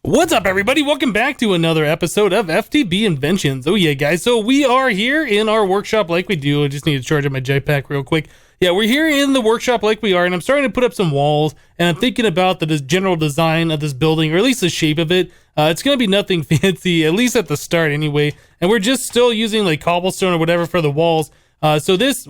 What's up, everybody? Welcome back to another episode of FTB Inventions. Oh yeah, guys, so we are here in our workshop like we do. I just need to charge up my jetpack real quick. Yeah, we're here in the workshop like we are, and I'm starting to put up some walls, and I'm thinking about the general design of this building, or at least the shape of it. It's going to be nothing fancy, at least at the start anyway, and we're just still using like cobblestone or whatever for the walls. So this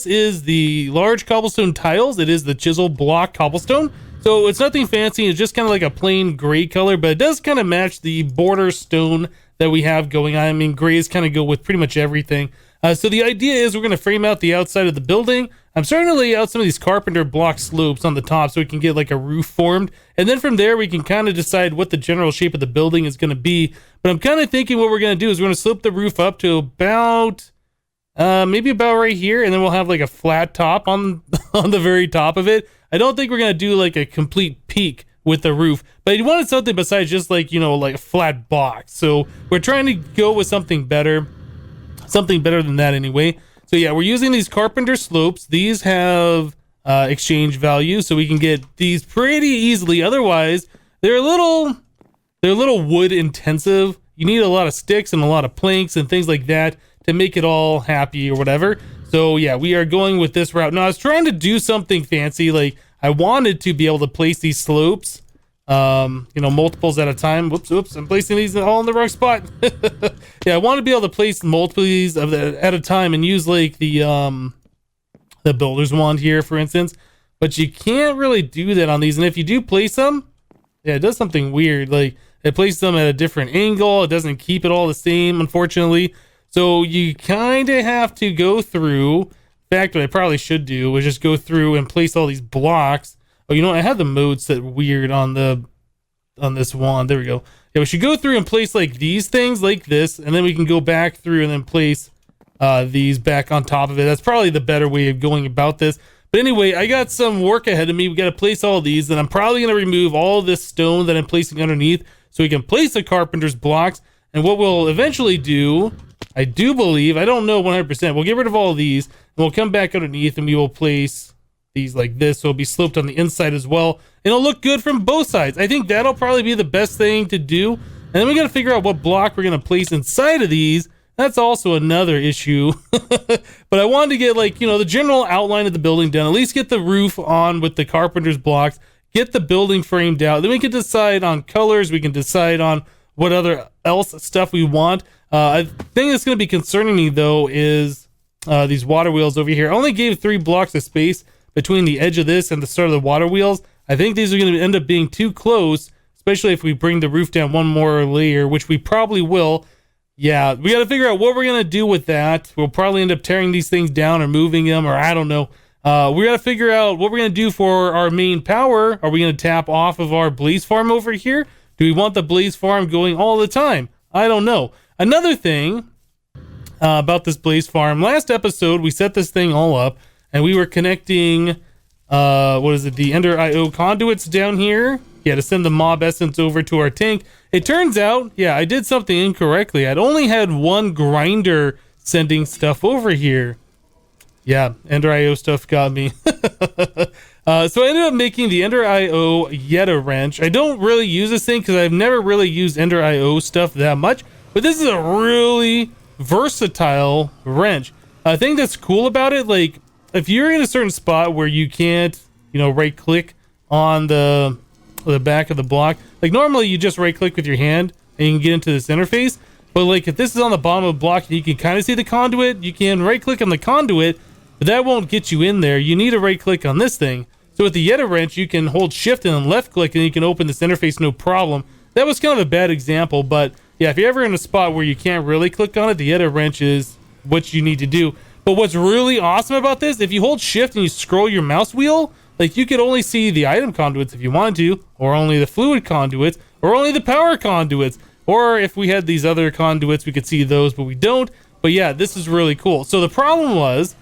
is the large cobblestone tiles. It is the chisel block cobblestone. So it's nothing fancy, it's just kind of like a plain gray color, but it does kind of match the border stone that we have going on. I mean, grays kind of go with pretty much everything. So the idea is we're going to frame out the outside of the building. I'm starting to lay out some of these carpenter block slopes on the top so we can get like a roof formed. And then from there, we can kind of decide what the general shape of the building is going to be. But I'm kind of thinking what we're going to do is we're going to slope the roof up to about... maybe about right here, and then we'll have like a flat top on the very top of it. I don't think we're gonna do like a complete peak with the roof, but I wanted something besides just like, you know, like a flat box. So we're trying to go with something better than that anyway. So yeah, we're using these carpenter slopes. These have exchange value, so we can get these pretty easily. Otherwise, they're a little wood intensive. You need a lot of sticks and a lot of planks and things like that to make it all happy or whatever. So yeah, we are going with this route. Now I was trying to do something fancy. Like I wanted to be able to place these slopes, you know, multiples at a time. Whoops, I'm placing these all in the wrong spot. Yeah, I want to be able to place multiples of that at a time and use like the builder's wand here, for instance. But you can't really do that on these. And if you do place them, yeah, it does something weird. Like it places them at a different angle. It doesn't keep it all the same, unfortunately. So you kind of have to go through. In fact, what I probably should do is just go through and place all these blocks. Oh, you know what? I have the mode set weird on this wand. There we go. Yeah, we should go through and place like these things like this, and then we can go back through and then place these back on top of it. That's probably the better way of going about this. But anyway, I got some work ahead of me. We got to place all these, and I'm probably going to remove all this stone that I'm placing underneath so we can place the carpenter's blocks. And what we'll eventually do, I do believe, I don't know 100%, we'll get rid of all of these, and we'll come back underneath and we will place these like this, so it'll be sloped on the inside as well, and it'll look good from both sides. I think that'll probably be the best thing to do. And then we got to figure out what block we're going to place inside of these. That's also another issue. But I wanted to get like, you know, the general outline of the building done, at least get the roof on with the carpenter's blocks, get the building framed out, then we can decide on colors, we can decide on what other else stuff we want. I think that's going to be concerning me though is these water wheels over here. I only gave 3 blocks of space between the edge of this and the start of the water wheels. I think these are going to end up being too close, especially if we bring the roof down one more layer, which we probably will. Yeah, we got to figure out what we're going to do with that. We'll probably end up tearing these things down or moving them, or I don't know. We got to figure out what we're going to do for our main power. Are we going to tap off of our blaze farm over here? Do we want the blaze farm going all the time? I don't know. Another thing about this blaze farm, last episode we set this thing all up and we were connecting the Ender IO conduits down here, yeah, to send the mob essence over to our tank. It turns out, yeah, I did something incorrectly. I'd only had one grinder sending stuff over here. Yeah, Ender IO stuff got me. So I ended up making the Ender IO Yeta wrench. I don't really use this thing because I've never really used Ender IO stuff that much, but this is a really versatile wrench. I think that's cool about it, like if you're in a certain spot where you can't, you know, right click on the back of the block, like normally you just right click with your hand and you can get into this interface, but like if this is on the bottom of the block and you can kind of see the conduit, you can right click on the conduit, but that won't get you in there. You need to right click on this thing. So with the Yeta wrench, you can hold shift and then left click and you can open this interface no problem. That was kind of a bad example, but yeah, if you're ever in a spot where you can't really click on it, the Yeta wrench is what you need to do. But what's really awesome about this, if you hold shift and you scroll your mouse wheel, like you could only see the item conduits if you wanted to, or only the fluid conduits, or only the power conduits. Or if we had these other conduits, we could see those, but we don't. But yeah, this is really cool. So the problem was,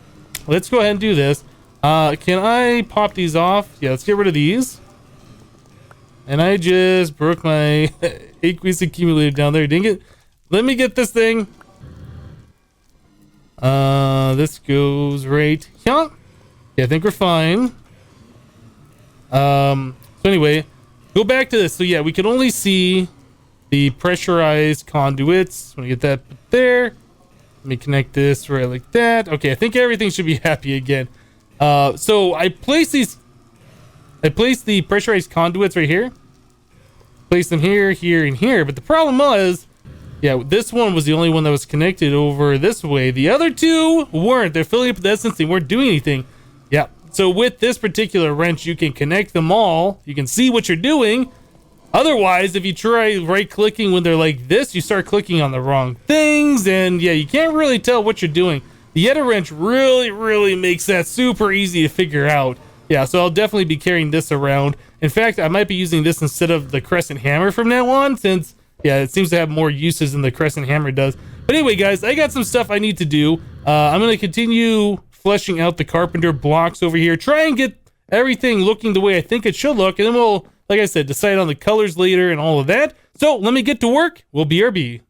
let's go ahead and do this. Can I pop these off? Yeah, let's get rid of these. And I just broke my aqueous accumulator down there. Dang it. Let me get this thing. This goes right here. Yeah, I think we're fine. So anyway, go back to this. So yeah, we can only see the pressurized conduits. Let me get that there. Let me connect this right like that. Okay, I think everything should be happy again. So I placed the pressurized conduits right here. Place them here, here, and here. But the problem was, yeah, this one was the only one that was connected over this way. The other two weren't. They're filling up with essence. They weren't doing anything. Yeah. So with this particular wrench, you can connect them all. You can see what you're doing. Otherwise, if you try right-clicking when they're like this, you start clicking on the wrong things, and yeah, you can't really tell what you're doing. The Eder wrench really makes that super easy to figure out. Yeah, so I'll definitely be carrying this around. In fact, I might be using this instead of the crescent hammer from now on, since, yeah, it seems to have more uses than the crescent hammer does. But anyway, guys, I got some stuff I need to do. I'm going to continue fleshing out the carpenter blocks over here, try and get everything looking the way I think it should look, and then we'll, like I said, decide on the colors later and all of that. So let me get to work. We'll BRB.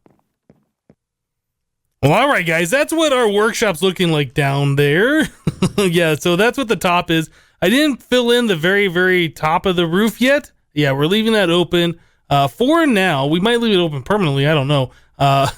Well, all right, guys, that's what our workshop's looking like down there. Yeah, so that's what the top is. I didn't fill in the very top of the roof yet. Yeah, we're leaving that open for now. We might leave it open permanently. I don't know.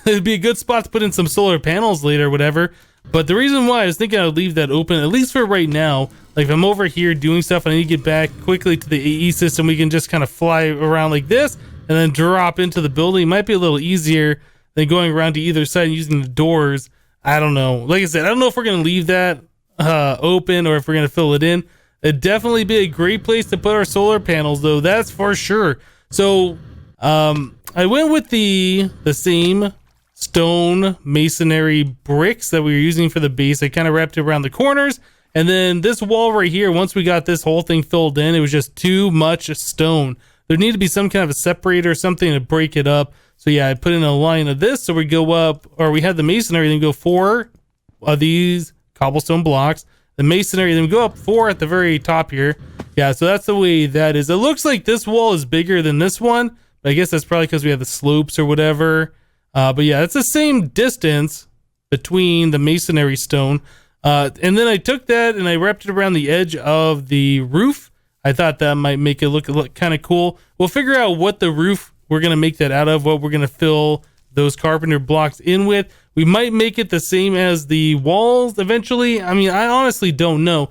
It'd be a good spot to put in some solar panels later or whatever. But the reason why I was thinking I would leave that open, at least for right now, like if I'm over here doing stuff and I need to get back quickly to the AE system, we can just kind of fly around like this and then drop into the building. It might be a little easier than going around to either side and using the doors. I don't know. Like I said, I don't know if we're going to leave that open or if we're going to fill it in. It'd definitely be a great place to put our solar panels, though. That's for sure. So I went with the same stone masonry bricks that we were using for the base. I kind of wrapped it around the corners, and then this wall right here, once we got this whole thing filled in, it was just too much stone. There needed to be some kind of a separator or something to break it up. So yeah, I put in a line of this, so we go up, or we had the masonry, then go 4 of these cobblestone blocks, the masonry, then we go up 4 at the very top here. Yeah, so that's the way that is. It looks like this wall is bigger than this one, but I guess that's probably because we have the slopes or whatever. But yeah, it's the same distance between the masonry stone. And then I took that and I wrapped it around the edge of the roof. I thought that might make it look kind of cool. We'll figure out what the roof we're going to make that out of, what we're going to fill those carpenter blocks in with. We might make it the same as the walls eventually. I mean, I honestly don't know.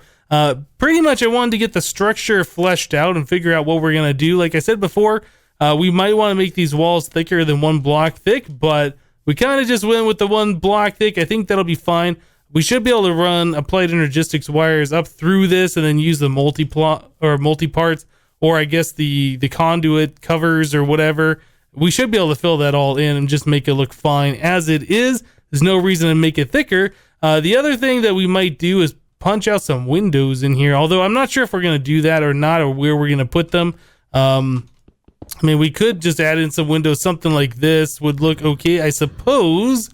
Pretty much I wanted to get the structure fleshed out and figure out what we're going to do. Like I said before, we might want to make these walls thicker than 1 block thick, but we kind of just went with the 1 block thick. I think that'll be fine. We should be able to run applied energistics wires up through this and then use the multi-parts, or I guess the conduit covers or whatever. We should be able to fill that all in and just make it look fine as it is. There's no reason to make it thicker. The other thing that we might do is punch out some windows in here, although I'm not sure if we're going to do that or not, or where we're going to put them. I mean, we could just add in some windows. Something like this would look okay, I suppose,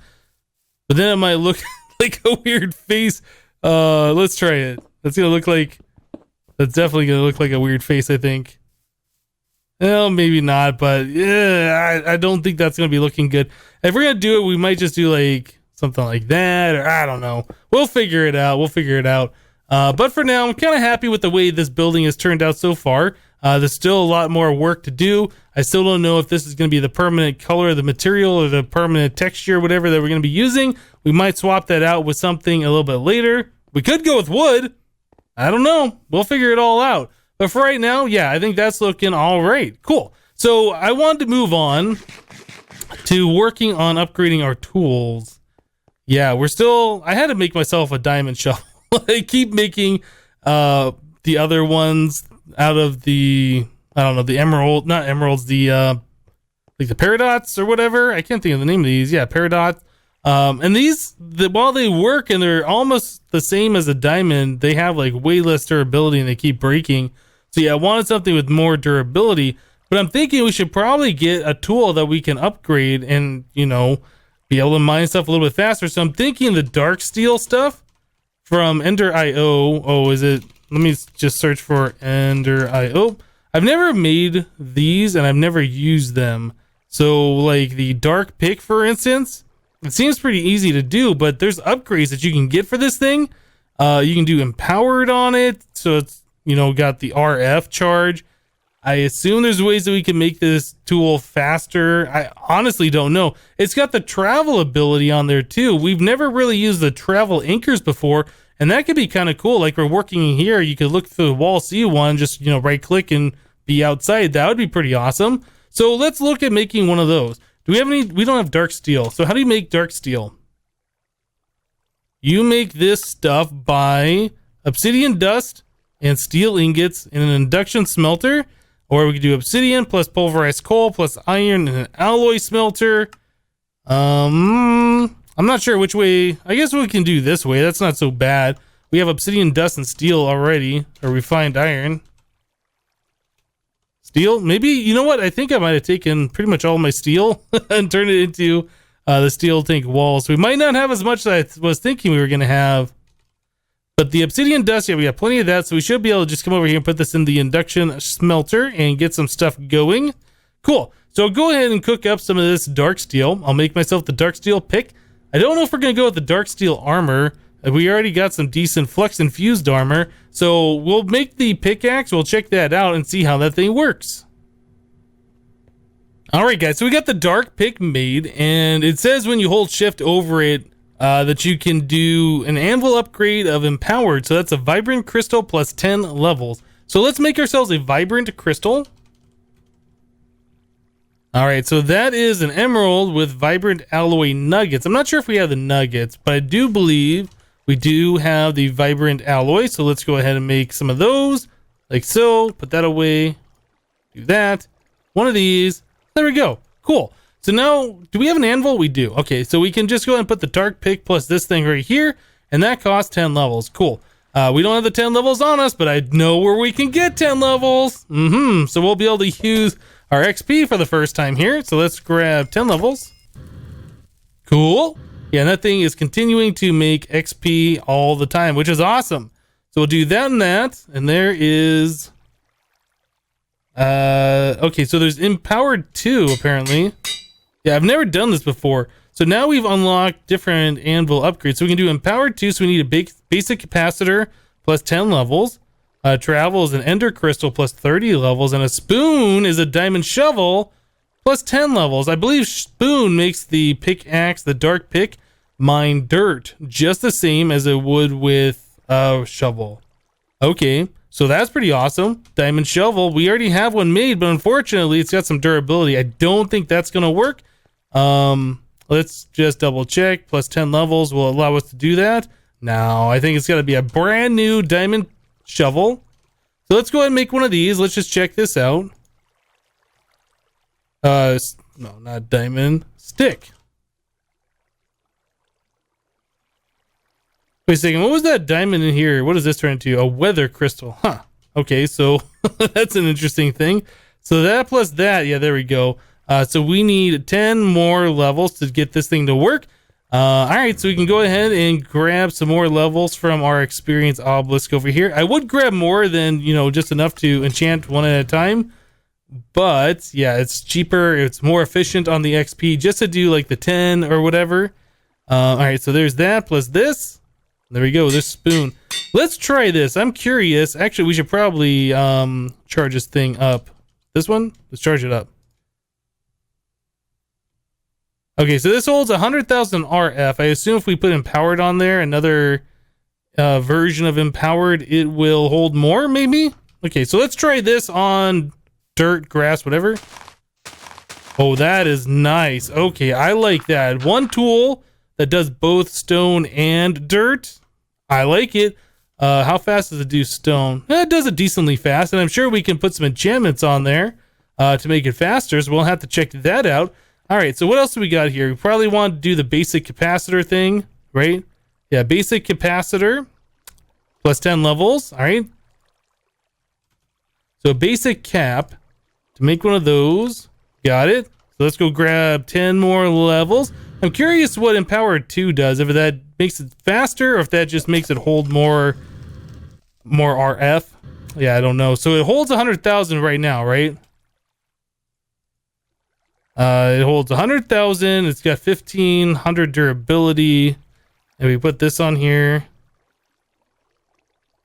but then it might look like a weird face. Let's try it. That's definitely gonna look like a weird face, I think. Well, maybe not, but yeah, I don't think that's gonna be looking good. If we're gonna do it, we might just do like something like that, or I don't know. We'll figure it out. But for now, I'm kind of happy with the way this building has turned out so far. There's still a lot more work to do. I still don't know if this is going to be the permanent color of the material or the permanent texture, whatever that we're going to be using. We might swap that out with something a little bit later. We could go with wood. I don't know. We'll figure it all out. But for right now, yeah, I think that's looking all right. Cool. So I wanted to move on to working on upgrading our tools. Yeah, I had to make myself a diamond shovel. I keep making the other ones out of the, I don't know, the emerald, not emeralds, the like the paradots or whatever. I can't think of the name of these. Yeah, paradots. And these, while they work and they're almost the same as a diamond, they have like way less durability and they keep breaking. So yeah, I wanted something with more durability, but I'm thinking we should probably get a tool that we can upgrade and, you know, be able to mine stuff a little bit faster. So I'm thinking the dark steel stuff from Ender.io. Oh, is it? Let me just search for Ender.io. I've never made these and I've never used them. So like the dark pick, for instance, it seems pretty easy to do, but there's upgrades that you can get for this thing. You can do empowered on it. So it's, you know, got the RF charge. I assume there's ways that we can make this tool faster. I honestly don't know. It's got the travel ability on there too. We've never really used the travel anchors before, and that could be kind of cool. Like we're working here, you could look through the wall, see one, just, you know, right click and be outside. That would be pretty awesome. So let's look at making one of those. Do we have any? We don't have dark steel. So how do you make dark steel? You make this stuff by obsidian dust and steel ingots in an induction smelter, or we could do obsidian plus pulverized coal plus iron in an alloy smelter. I'm not sure which way. I guess we can do this way. That's not so bad. We have obsidian dust and steel already, or refined iron. Steel? Maybe, you know what? I think I might have taken pretty much all my steel and turned it into the steel tank walls. We might not have as much as I was thinking we were going to have. But the obsidian dust, yeah, we got plenty of that. So we should be able to just come over here and put this in the induction smelter and get some stuff going. Cool. So go ahead and cook up some of this dark steel. I'll make myself the dark steel pick. I don't know if we're going to go with the dark steel armor. We already got some decent flux infused armor. So we'll make the pickaxe. We'll check that out and see how that thing works. All right, guys. So we got the dark pick made, and it says when you hold shift over it that you can do an anvil upgrade of empowered. So that's a vibrant crystal plus 10 levels. So let's make ourselves a vibrant crystal. All right, so that is an emerald with vibrant alloy nuggets. I'm not sure if we have the nuggets, but I do believe we do have the vibrant alloy. So let's go ahead and make some of those, like so. Put that away. Do that. One of these. There we go. Cool. So now, do we have an anvil? We do. Okay, so we can just go ahead and put the dark pick plus this thing right here, and that costs 10 levels. Cool. We don't have the 10 levels on us, but I know where we can get 10 levels. So we'll be able to use our XP for the first time here. So let's grab 10 levels. Cool. Yeah, and that thing is continuing to make XP all the time, which is awesome. So we'll do that and that. And there is... okay, so there's empowered 2, apparently. Yeah, I've never done this before. So now we've unlocked different anvil upgrades. So we can do empowered 2, so we need a basic capacitor plus 10 levels. Travel is an ender crystal plus 30 levels. And a spoon is a diamond shovel plus 10 levels. I believe spoon makes the pickaxe, the dark pick, mine dirt, just the same as it would with shovel. Okay, so that's pretty awesome. Diamond shovel, we already have one made, but unfortunately it's got some durability. I don't think that's gonna work. Let's just double check. Plus 10 levels will allow us to do that. Now I think it's got to be a brand new diamond shovel. So let's go ahead and make one of these. Let's just check this out. No, not diamond. Stick. Wait a second. What was that diamond in here? What does this turn into? A weather crystal. Huh. Okay, so that's an interesting thing. So that plus that. Yeah, there we go. So we need 10 more levels to get this thing to work. All right, so we can go ahead and grab some more levels from our experience obelisk over here. I would grab more than, you know, just enough to enchant one at a time. But yeah, it's cheaper. It's more efficient on the XP just to do like the 10 or whatever. All right, so there's that plus this. There we go, this spoon. Let's try this. I'm curious. Actually, we should probably charge this thing up. This one? Let's charge it up. Okay, so this holds 100,000 RF. I assume if we put empowered on there, another version of empowered, it will hold more, maybe? Okay, so let's try this on dirt, grass, whatever. Oh, that is nice. Okay, I like that. One tool that does both stone and dirt. I like it. How fast does it do stone? It does it decently fast, and I'm sure we can put some enchantments on there to make it faster, so we'll have to check that out. All right, so what else do we got here? We probably want to do the basic capacitor thing, right? Yeah, basic capacitor plus 10 levels. All right. So basic cap to make one of those. Got it. So let's go grab 10 more levels. I'm curious what Empowered 2 does, if that makes it faster or if that just makes it hold more RF. Yeah, I don't know. So it holds 100,000 right now, right? It holds 100,000. It's got 1,500 durability. And we put this on here.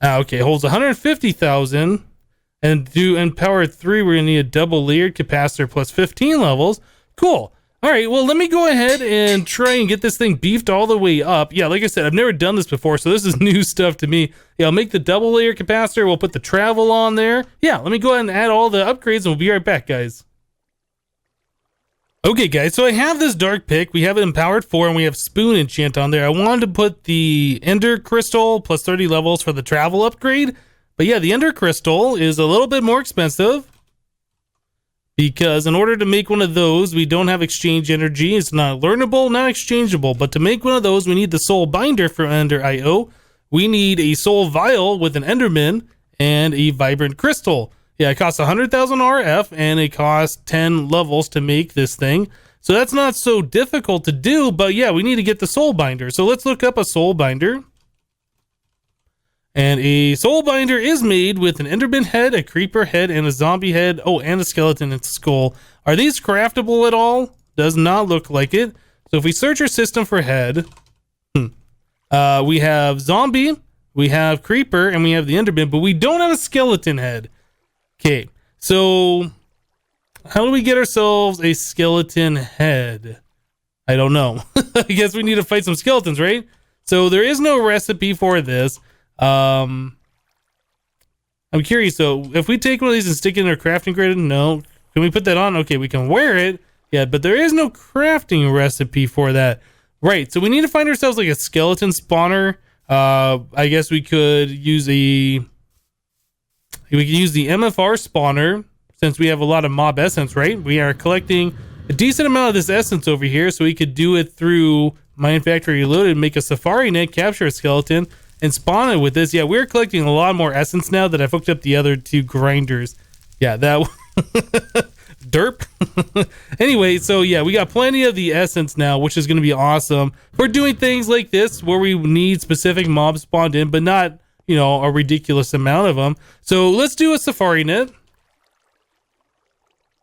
Okay, it holds 150,000. And power 3, we're gonna need a double layered capacitor plus 15 levels. Cool. All right, well, let me go ahead and try and get this thing beefed all the way up. Yeah, like I said, I've never done this before, so this is new stuff to me. Yeah, I'll make the double layer capacitor. We'll put the travel on there. Yeah, let me go ahead and add all the upgrades, and we'll be right back, guys. Okay, guys, so I have this dark pick. We have it in powered 4, and we have spoon enchant on there. I wanted to put the ender crystal plus 30 levels for the travel upgrade. But yeah, the ender crystal is a little bit more expensive, because in order to make one of those, we don't have exchange energy. It's not learnable, not exchangeable. But to make one of those, we need the soul binder from Ender IO. We need a soul vial with an enderman and a vibrant crystal. Yeah, it costs 100,000 RF, and it costs 10 levels to make this thing. So that's not so difficult to do, but yeah, we need to get the soul binder. So let's look up a soul binder. And a soul binder is made with an enderman head, a creeper head, and a zombie head. Oh, and a skeleton and skull. Are these craftable at all? Does not look like it. So if we search our system for head, we have zombie, we have creeper, and we have the enderman, but we don't have a skeleton head. Okay, so how do we get ourselves a skeleton head? I don't know. I guess we need to fight some skeletons, right? So there is no recipe for this. I'm curious, so if we take one of these and stick it in our crafting grid, no. Can we put that on? Okay, we can wear it. Yeah, but there is no crafting recipe for that. Right, so we need to find ourselves like a skeleton spawner. I guess we could use the MFR spawner, since we have a lot of mob essence, right? We are collecting a decent amount of this essence over here, so we could do it through Mine Factory Reloaded, make a safari net, capture a skeleton, and spawn it with this. Yeah, we're collecting a lot more essence now that I've hooked up the other two grinders. Yeah, that derp. Anyway, so yeah, we got plenty of the essence now, which is going to be awesome for doing things like this where we need specific mobs spawned in, but not, you know, a ridiculous amount of them. So let's do a safari net.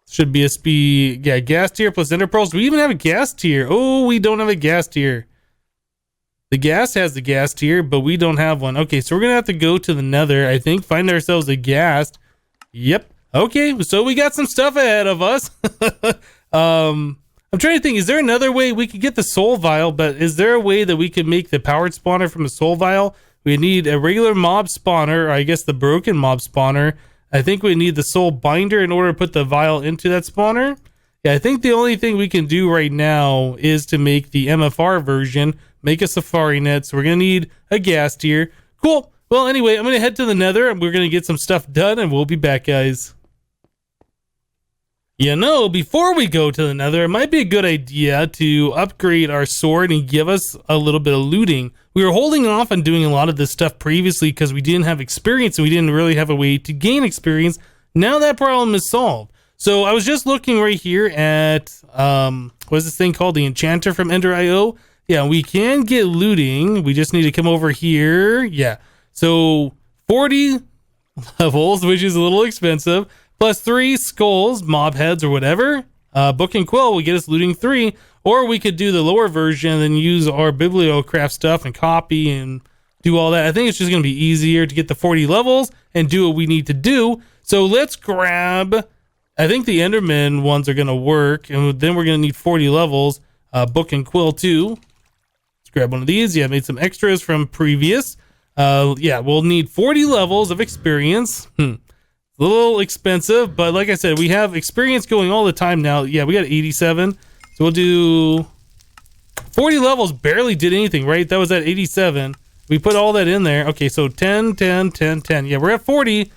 Should be a speed, yeah, gas tier plus ender pearls. Do we even have a gas tier? Oh, we don't have a gas tier. The gas has the gas tier, but we don't have one. Okay, so we're gonna have to go to the Nether, I think, find ourselves a gas. Yep. Okay, so we got some stuff ahead of us. I'm trying to think, is there another way we could get the soul vial? But is there a way that we could make the powered spawner from a soul vial? We need a regular mob spawner, or I guess the broken mob spawner. I think we need the soul binder in order to put the vial into that spawner. Yeah, I think the only thing we can do right now is to make the MFR version, make a safari net. So we're going to need a gas tier. Cool. Well, anyway, I'm going to head to the Nether and we're going to get some stuff done and we'll be back, guys. You know, before we go to the Nether, it might be a good idea to upgrade our sword and give us a little bit of looting. We were holding off on doing a lot of this stuff previously because we didn't have experience and we didn't really have a way to gain experience. Now that problem is solved. So I was just looking right here at, what's this thing called? The Enchanter from Ender IO. Yeah, we can get looting. We just need to come over here. Yeah. So 40 levels, which is a little expensive, plus 3 skulls, mob heads, or whatever. Book and quill will get us looting 3. Or we could do the lower version and then use our bibliocraft stuff and copy and do all that. I think it's just going to be easier to get the 40 levels and do what we need to do. So let's grab, I think the Enderman ones are going to work. And then we're going to need 40 levels. Book and quill too. Let's grab one of these. Yeah, made some extras from previous. Yeah, we'll need 40 levels of experience. A little expensive, but like I said, we have experience going all the time now. Yeah, we got 87. So we'll do 40 levels, barely did anything, right? That was at 87. We put all that in there. Okay, so 10, 10, 10, 10. Yeah, we're at 40.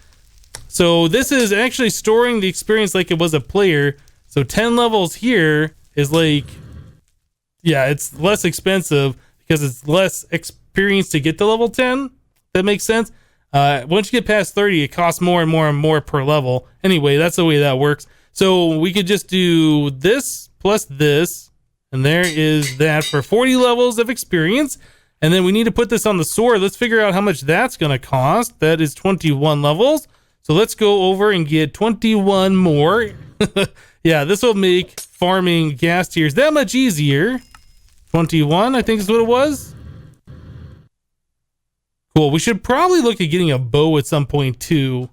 So this is actually storing the experience like it was a player. So 10 levels here is like, yeah, it's less expensive because it's less experience to get to level 10. That makes sense. Once you get past 30, it costs more and more and more per level. Anyway, that's the way that works. So we could just do this plus this, and there is that for 40 levels of experience. And then we need to put this on the sword. Let's figure out how much that's going to cost. That is 21 levels. So let's go over and get 21 more. Yeah, this will make farming gas tiers that much easier. 21, I think is what it was. Cool. We should probably look at getting a bow at some point too.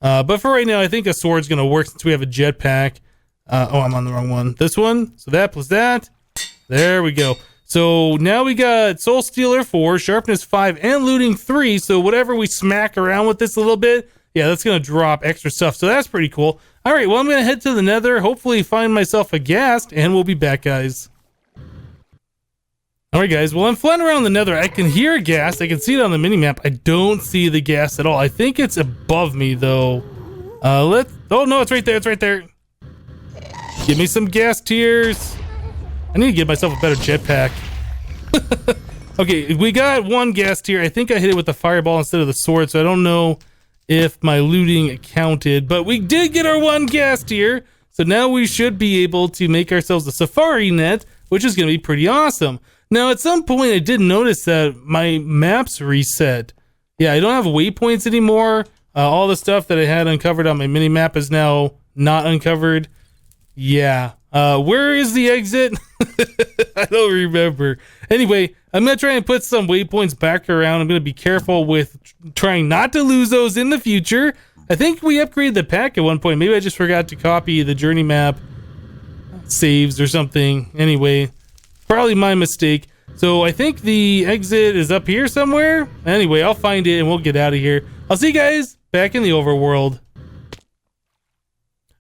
But for right now, I think a sword's gonna work since we have a jetpack. Oh, I'm on the wrong one. This one. So that plus that. There we go. So now we got Soul Stealer 4, Sharpness 5, and Looting 3. So whatever we smack around with this a little bit, yeah, that's going to drop extra stuff. So that's pretty cool. All right, well, I'm going to head to the Nether, hopefully find myself a ghast, and we'll be back, guys. All right, guys. Well, I'm flying around the Nether. I can hear a ghast. I can see it on the minimap. I don't see the ghast at all. I think it's above me, though. Oh, no, it's right there. It's right there. Give me some ghast tears. I need to get myself a better jetpack. Okay, we got one ghast tier. I think I hit it with the fireball instead of the sword, so I don't know if my looting counted. But we did get our one ghast tier, so now we should be able to make ourselves a safari net, which is going to be pretty awesome. Now, at some point, I did notice that my maps reset. Yeah, I don't have waypoints anymore. All the stuff that I had uncovered on my mini-map is now not uncovered. Yeah. Where is the exit? I don't remember. Anyway, I'm going to try and put some waypoints back around. I'm going to be careful with trying not to lose those in the future. I think we upgraded the pack at one point. Maybe I just forgot to copy the journey map saves or something. Anyway, probably my mistake. So I think the exit is up here somewhere. Anyway, I'll find it and we'll get out of here. I'll see you guys back in the overworld.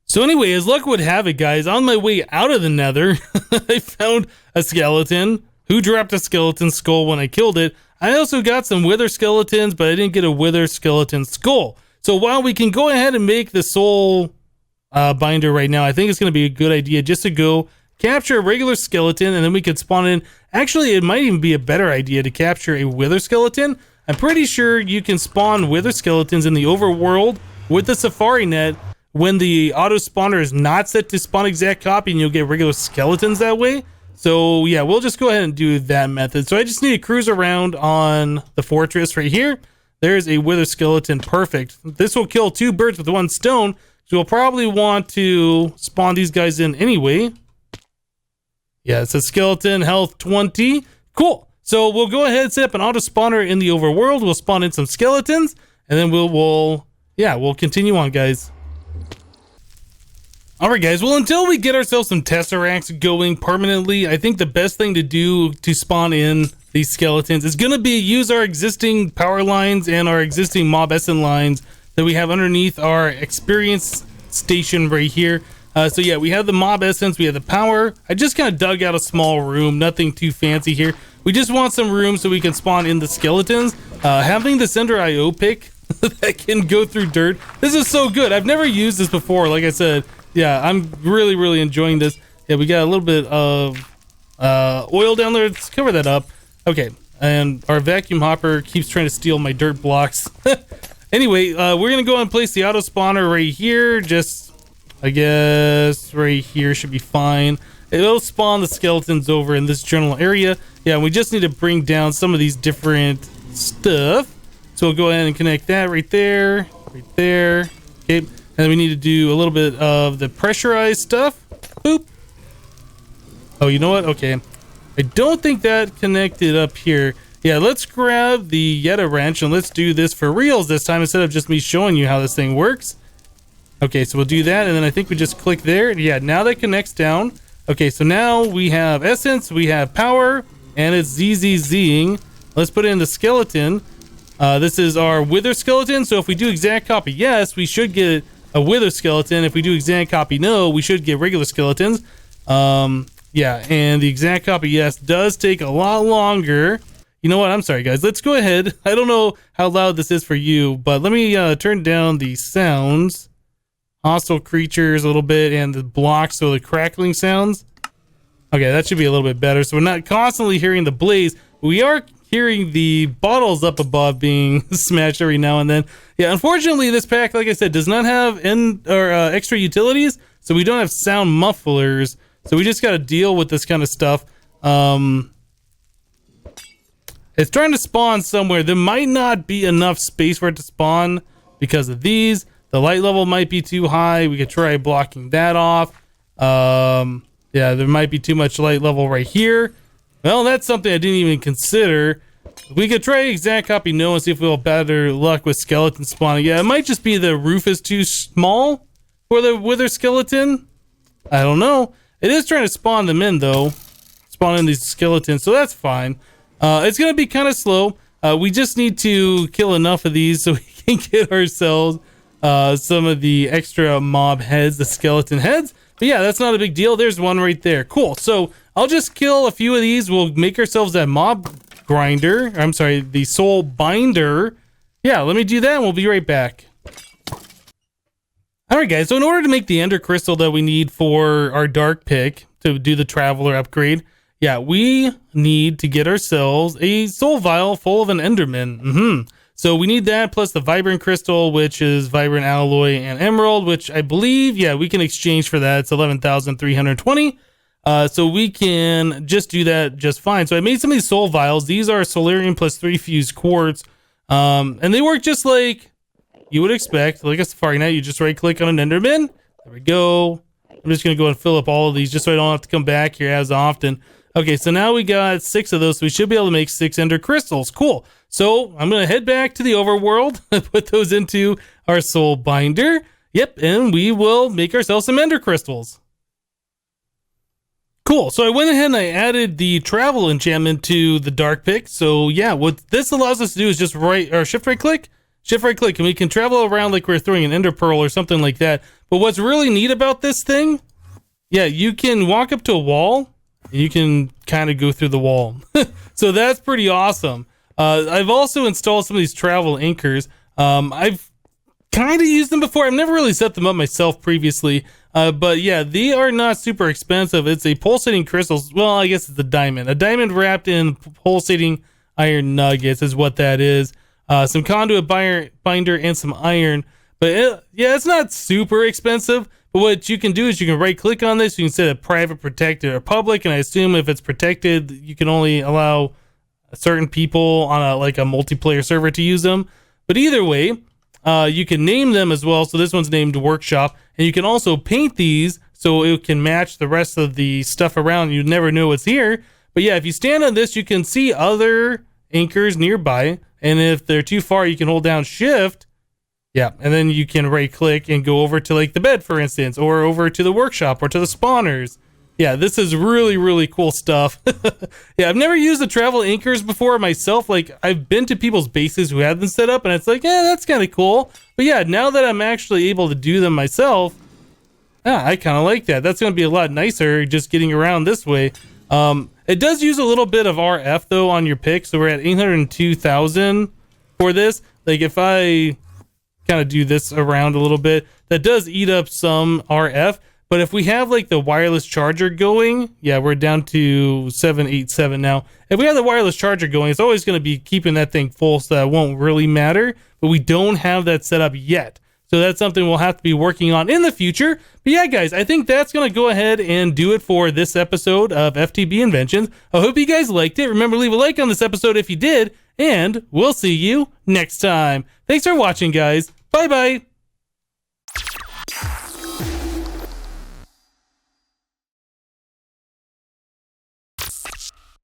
So anyway, as luck would have it, guys, on my way out of the Nether, I found a skeleton who dropped a skeleton skull when I killed it. I also got some wither skeletons, but I didn't get a wither skeleton skull. So while we can go ahead and make the soul binder right now, I think it's going to be a good idea just to go capture a regular skeleton, and then we could spawn in. Actually, it might even be a better idea to capture a wither skeleton. I'm pretty sure you can spawn wither skeletons in the overworld with the safari net when the auto spawner is not set to spawn exact copy, and you'll get regular skeletons that way. So yeah, we'll just go ahead and do that method. So I just need to cruise around on the fortress right here. There's a wither skeleton. Perfect. This will kill two birds with one stone. So we'll probably want to spawn these guys in anyway. Yeah, it's a skeleton, health 20. Cool. So we'll go ahead and set up an auto spawner in the overworld. We'll spawn in some skeletons, and then we'll continue on, guys. Alright, guys, well, until we get ourselves some tesseracts going permanently, I think the best thing to do to spawn in these skeletons is going to be use our existing power lines and our existing mob essence lines that we have underneath our experience station right here. So yeah, we have the mob essence, we have the power. I just kind of dug out a small room, nothing too fancy here. We just want some room so we can spawn in the skeletons. Having the Cinder IO pick that can go through dirt, this is so good. I've never used this before, like I said. Yeah, I'm really enjoying this. Yeah, we got a little bit of oil down there. Let's cover that up. Okay, and our vacuum hopper keeps trying to steal my dirt blocks. Anyway, we're going to go and place the auto spawner right here. Just, I guess, right here should be fine. It'll spawn the skeletons over in this general area. Yeah, we just need to bring down some of these different stuff. So we'll go ahead and connect that right there. Okay. And then we need to do a little bit of the pressurized stuff. Boop. Oh, you know what? Okay. I don't think that connected up here. Yeah, let's grab the Yeta wrench and let's do this for reals this time instead of just me showing you how this thing works. Okay, so we'll do that, and then I think we just click there. Yeah, now that connects down. Okay, so now we have essence, we have power, and it's ZZZing. Let's put in the skeleton. This is our wither skeleton, so if we do exact copy yes, we should get a wither skeleton. If we do exact copy no, we should get regular skeletons. Yeah, and the exact copy yes does take a lot longer. You know what? I'm sorry, guys. Let's go ahead. I don't know how loud this is for you, but let me turn down the sounds. Hostile creatures a little bit, and the blocks, so the crackling sounds. Okay, that should be a little bit better. So we're not constantly hearing the blaze. We are hearing the bottles up above being smashed every now and then. Yeah, unfortunately, this pack, like I said, does not have extra utilities, so we don't have sound mufflers. So we just got to deal with this kind of stuff. It's trying to spawn somewhere. There might not be enough space for it to spawn because of these. The light level might be too high. We could try blocking that off. Yeah, there might be too much light level right here. Well, that's something I didn't even consider. We could try exact copy no and see if we'll have better luck with skeleton spawning. Yeah, it might just be the roof is too small for the wither skeleton. I don't know. It is trying to spawn them in though. Spawn in these skeletons, so that's fine. It's gonna be kind of slow. We just need to kill enough of these so we can get ourselves some of the extra mob heads, the skeleton heads. But yeah, that's not a big deal. There's one right there. Cool. So I'll just kill a few of these. We'll make ourselves that mob grinder. I'm sorry, the soul binder. Yeah, let me do that and we'll be right back. Alright guys, so in order to make the ender crystal that we need for our dark pick to do the traveler upgrade, yeah, we need to get ourselves a soul vial full of an enderman. So we need that plus the vibrant crystal, which is vibrant alloy and emerald, which I believe, yeah, we can exchange for that. It's 11,320. So we can just do that just fine. So I made some of these soul vials. These are solarium plus 3 fused quartz. And they work just like you would expect. Like a safari night, you just right click on an enderman. There we go. I'm just going to go and fill up all of these just so I don't have to come back here as often. Okay, so now we got 6 of those. So we should be able to make 6 ender crystals. Cool. So I'm going to head back to the overworld, put those into our soul binder. Yep, and we will make ourselves some ender crystals. Cool. So I went ahead and I added the travel enchantment to the dark pick. So yeah, what this allows us to do is just shift right click, and we can travel around like we're throwing an ender pearl or something like that. But what's really neat about this thing, yeah, you can walk up to a wall and you can kind of go through the wall. So that's pretty awesome. I've also installed some of these travel anchors. I've kind of used them before. I've never really set them up myself previously. But yeah, they are not super expensive. It's a pulsating crystals. Well, I guess it's a diamond. A diamond wrapped in pulsating iron nuggets is what that is. Some conduit binder and some iron. But yeah, it's not super expensive. But what you can do is you can right click on this. You can set it private, protected, or public. And I assume if it's protected, you can only allow certain people on a multiplayer server to use them. But either way, you can name them as well. So this one's named Workshop. And you can also paint these so it can match the rest of the stuff around. You never know what's here. But yeah, if you stand on this, you can see other anchors nearby. And if they're too far, you can hold down shift. Yeah, and then you can right click and go over to like the bed, for instance, or over to the workshop or to the spawners. Yeah, this is really, really cool stuff. Yeah, I've never used the travel anchors before myself. Like, I've been to people's bases who have them set up, and it's like, yeah, that's kind of cool. But yeah, now that I'm actually able to do them myself, yeah, I kind of like that. That's going to be a lot nicer just getting around this way. It does use a little bit of RF, though, on your pick. So we're at 802,000 for this. Like, if I kind of do this around a little bit, that does eat up some RF. But if we have like the wireless charger going, yeah, we're down to 787 now. If we have the wireless charger going, it's always going to be keeping that thing full, so that won't really matter. But we don't have that set up yet. So that's something we'll have to be working on in the future. But yeah, guys, I think that's going to go ahead and do it for this episode of FTB Inventions. I hope you guys liked it. Remember, leave a like on this episode if you did. And we'll see you next time. Thanks for watching, guys. Bye-bye.